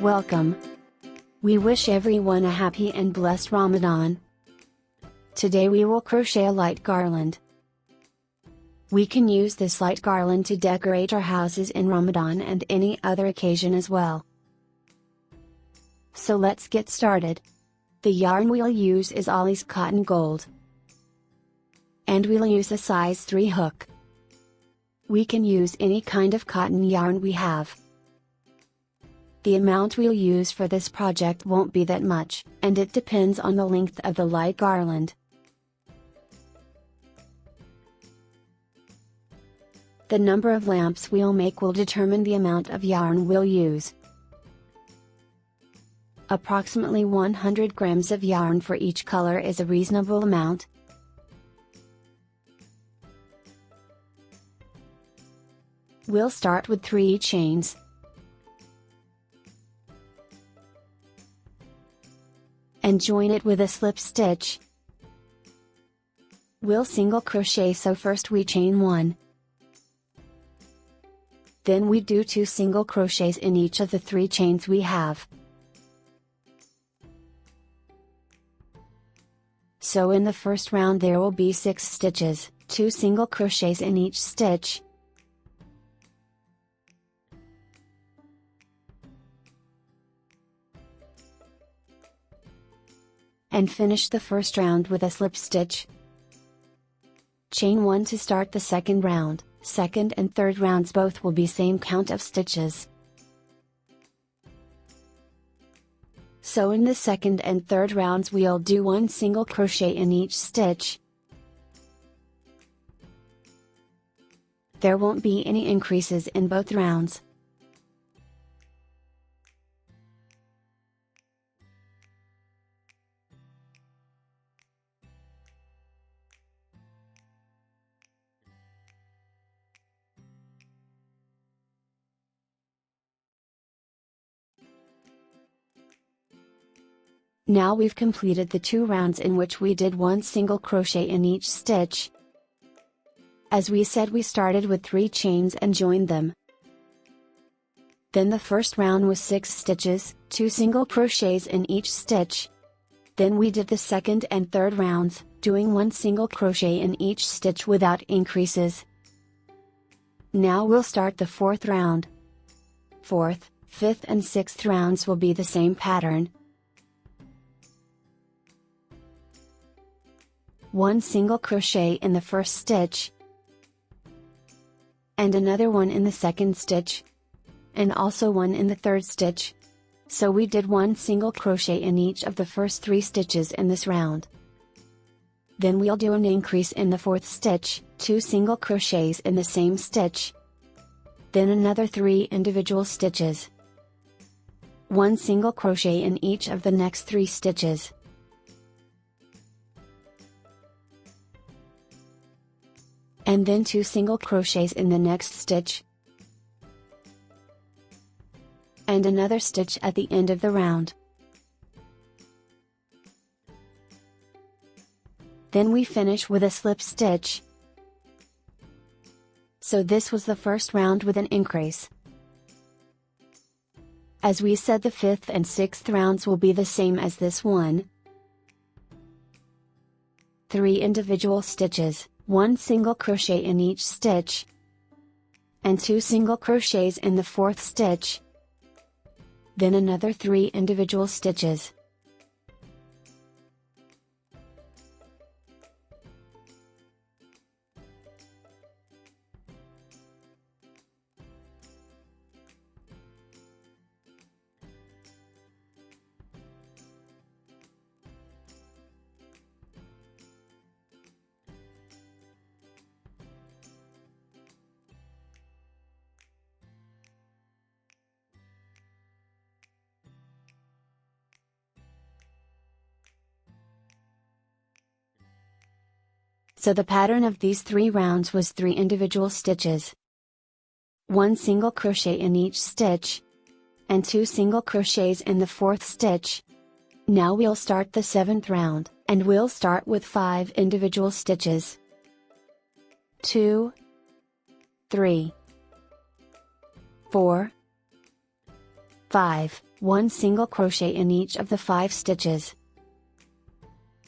Welcome. We wish everyone a happy and blessed Ramadan. Today we will crochet a light garland. We can use this light garland to decorate our houses in Ramadan and any other occasion as well. So let's get started. The yarn we'll use is Ollie's Cotton Gold. And we'll use a size 3 hook. We can use any kind of cotton yarn we have. The amount we'll use for this project won't be that much, and it depends on the length of the light garland. The number of lamps we'll make will determine the amount of yarn we'll use. Approximately 100 grams of yarn for each color is a reasonable amount. We'll start with 3 chains. And join it with a slip stitch. We'll single crochet, so first we chain 1. Then we do 2 single crochets in each of the 3 chains we have. So in the first round there will be 6 stitches, 2 single crochets in each stitch. And finish the first round with a slip stitch. Chain 1 to start the second round. Second and third rounds both will be same count of stitches. So in the second and third rounds we'll do 1 single crochet in each stitch. There won't be any increases in both rounds. Now we've completed the 2 rounds in which we did 1 single crochet in each stitch. As we said, we started with 3 chains and joined them. Then the first round was 6 stitches, 2 single crochets in each stitch. Then we did the second and third rounds, doing 1 single crochet in each stitch without increases. Now we'll start the 4th round. 4th, 5th and 6th rounds will be the same pattern. 1 single crochet in the first stitch, and another one in the second stitch, and also one in the third stitch. So we did 1 single crochet in each of the first 3 stitches in this round. Then we'll do an increase in the 4th stitch, 2 single crochets in the same stitch. Then another 3 individual stitches. 1 single crochet in each of the next 3 stitches. And then 2 single crochets in the next stitch. And another stitch at the end of the round. Then we finish with a slip stitch. So this was the first round with an increase. As we said, the 5th and 6th rounds will be the same as this one. 3 individual stitches, 1 single crochet in each stitch, and 2 single crochets in the 4th stitch. Then another 3 individual stitches. So the pattern of these 3 rounds was 3 individual stitches, 1 single crochet in each stitch, and 2 single crochets in the 4th stitch. Now we'll start the 7th round, and we'll start with 5 individual stitches. 2, 3, 4, 5, 1 single crochet in each of the 5 stitches.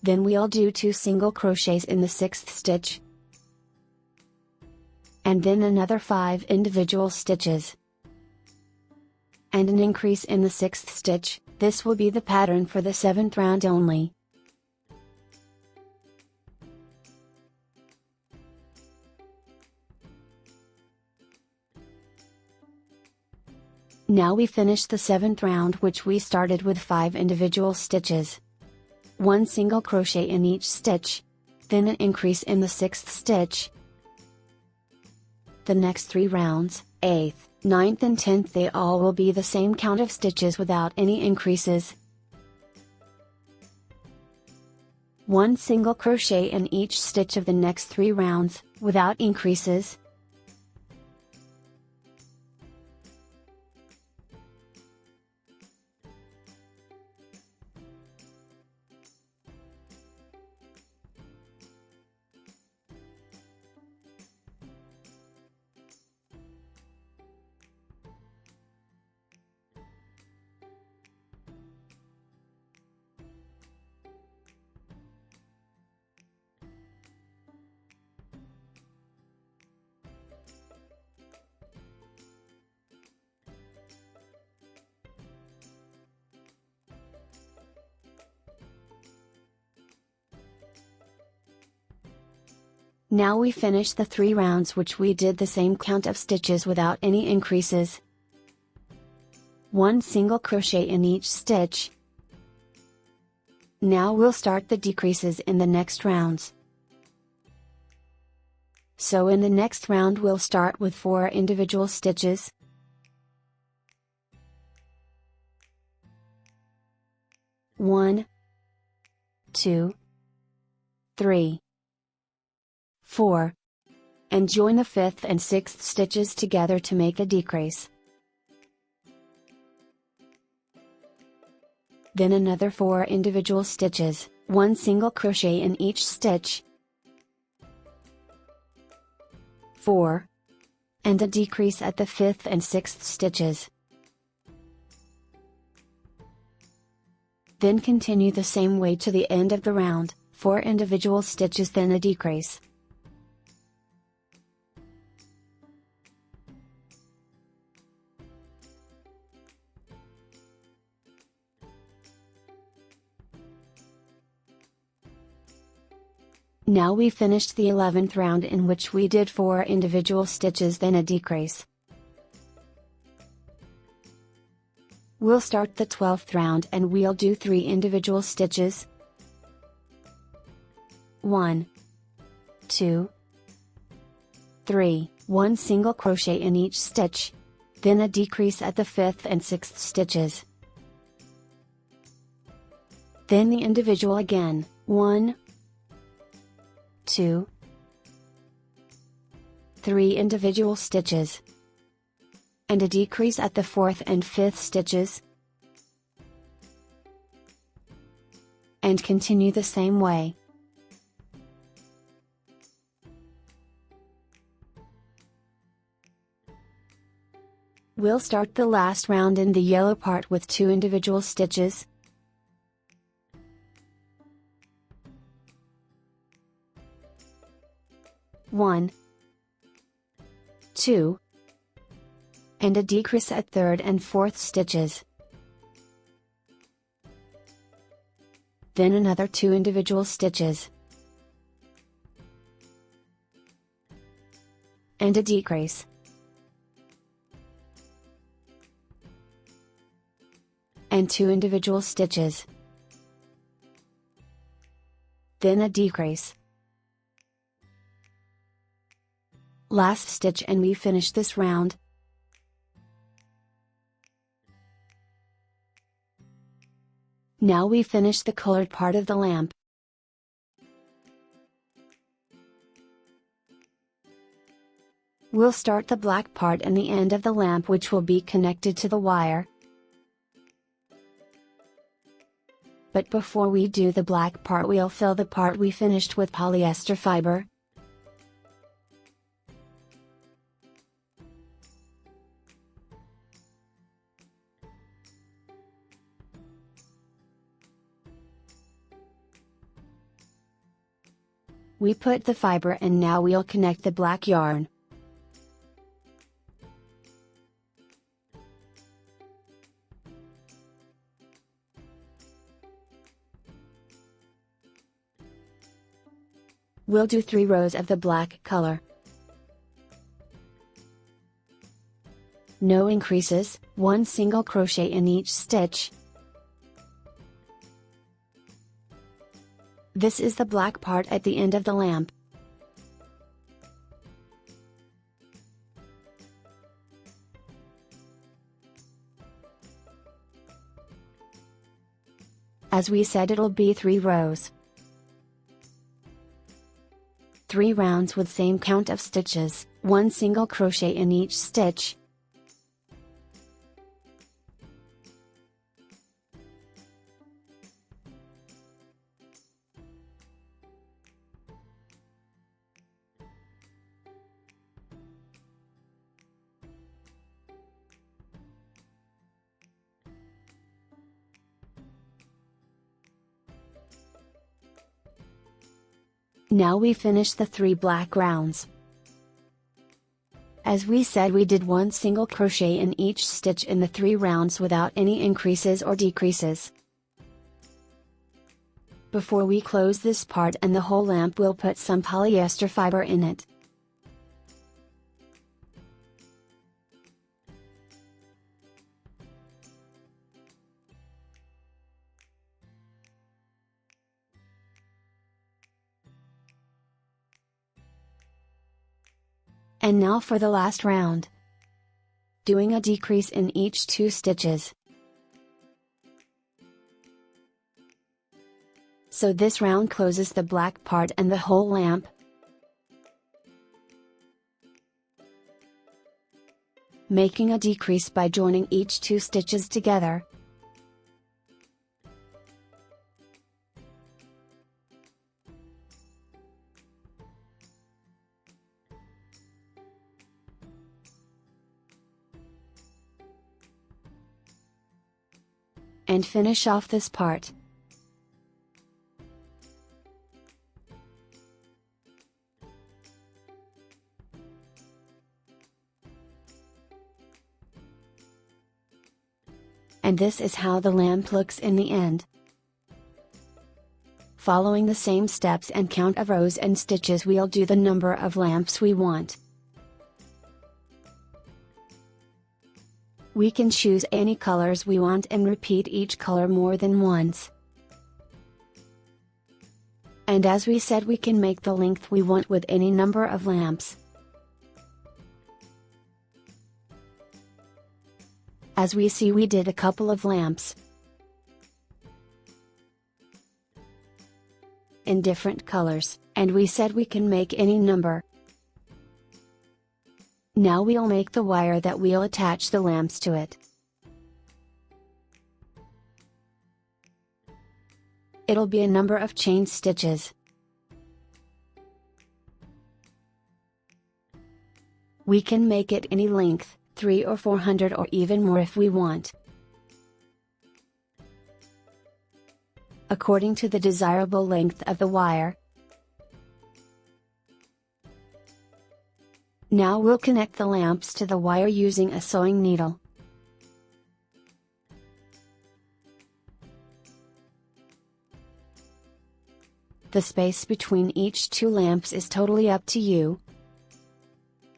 Then we'll do 2 single crochets in the 6th stitch, and then another 5 individual stitches, and an increase in the 6th stitch. This will be the pattern for the 7th round only. Now we finish the 7th round, which we started with 5 individual stitches. 1 single crochet in each stitch, then an increase in the 6th stitch. The next 3 rounds, 8th, 9th and 10th, they all will be the same count of stitches without any increases. 1 single crochet in each stitch of the next 3 rounds, without increases. Now we finish the 3 rounds, which we did the same count of stitches without any increases. 1 single crochet in each stitch. Now we'll start the decreases in the next rounds. So in the next round we'll start with 4 individual stitches. 1, 2, 3, 4, and join the 5th and 6th stitches together to make a decrease. Then another 4 individual stitches, 1 single crochet in each stitch, 4, and a decrease at the 5th and 6th stitches. Then continue the same way to the end of the round, 4 individual stitches, then a decrease. Now we finished the 11th round, in which we did 4 individual stitches, then a decrease. We'll start the 12th round and we'll do 3 individual stitches. 1, 2, 3, 1 single crochet in each stitch, then a decrease at the 5th and 6th stitches. Then the individual again, 1, 2, 3 individual stitches, and a decrease at the 4th and 5th stitches, and continue the same way. We'll start the last round in the yellow part with 2 individual stitches. 1, 2, and a decrease at 3rd and 4th stitches. Then another 2 individual stitches, and a decrease. And 2 individual stitches. Then a decrease. Last stitch, and we finish this round. Now we finish the colored part of the lamp. We'll start the black part and the end of the lamp, which will be connected to the wire. But before we do the black part, we'll fill the part we finished with polyester fiber. We put the fiber and now we'll connect the black yarn. We'll do 3 rows of the black color. No increases, 1 single crochet in each stitch. This is the black part at the end of the lamp. As we said, it'll be 3 rows. 3 rounds with same count of stitches, 1 single crochet in each stitch. Now we finish the 3 black rounds. As we said, we did 1 single crochet in each stitch in the 3 rounds without any increases or decreases. Before we close this part and the whole lamp, we'll put some polyester fiber in it. And now for the last round. Doing a decrease in each 2 stitches. So this round closes the black part and the whole lamp. Making a decrease by joining each 2 stitches together. And finish off this part. And this is how the lamp looks in the end. Following the same steps and count of rows and stitches, we'll do the number of lamps we want. We can choose any colors we want and repeat each color more than once. And as we said, we can make the length we want with any number of lamps. As we see, we did a couple of lamps in different colors, and we said we can make any number. Now we'll make the wire that we'll attach the lamps to it. It'll be a number of chain stitches. We can make it any length, 300 or 400 or even more if we want, according to the desirable length of the wire. Now we'll connect the lamps to the wire using a sewing needle. The space between each 2 lamps is totally up to you,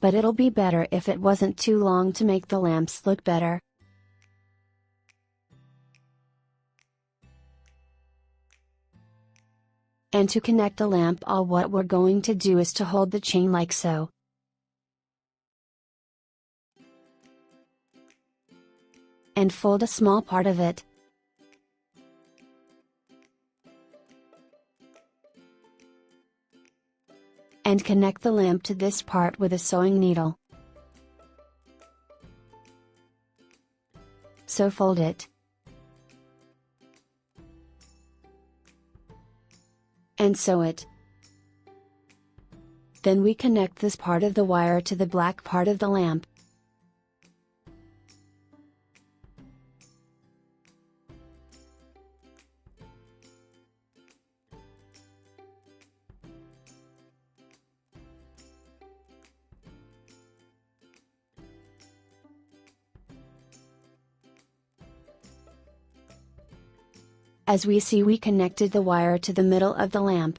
but it'll be better if it wasn't too long to make the lamps look better. And to connect the lamp, all what we're going to do is to hold the chain like so. And fold a small part of it. And connect the lamp to this part with a sewing needle. So fold it. And sew it. Then we connect this part of the wire to the black part of the lamp. As we see, we connected the wire to the middle of the lamp.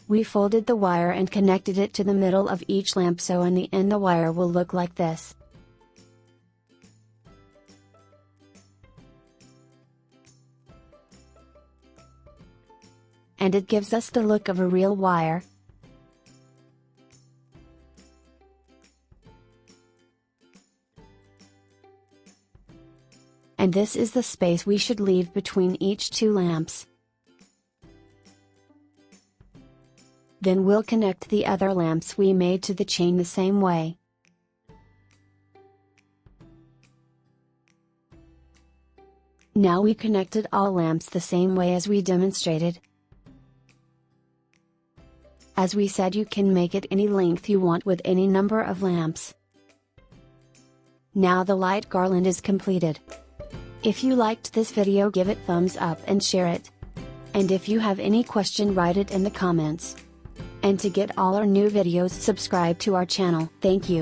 We folded the wire and connected it to the middle of each lamp, so in the end the wire will look like this. And it gives us the look of a real wire. And this is the space we should leave between each two lamps. Then we'll connect the other lamps we made to the chain the same way. Now we connected all lamps the same way as we demonstrated. As we said, you can make it any length you want with any number of lamps. Now the light garland is completed. If you liked this video, give it thumbs up and share it. And if you have any question, write it in the comments. And to get all our new videos, subscribe to our channel. Thank you.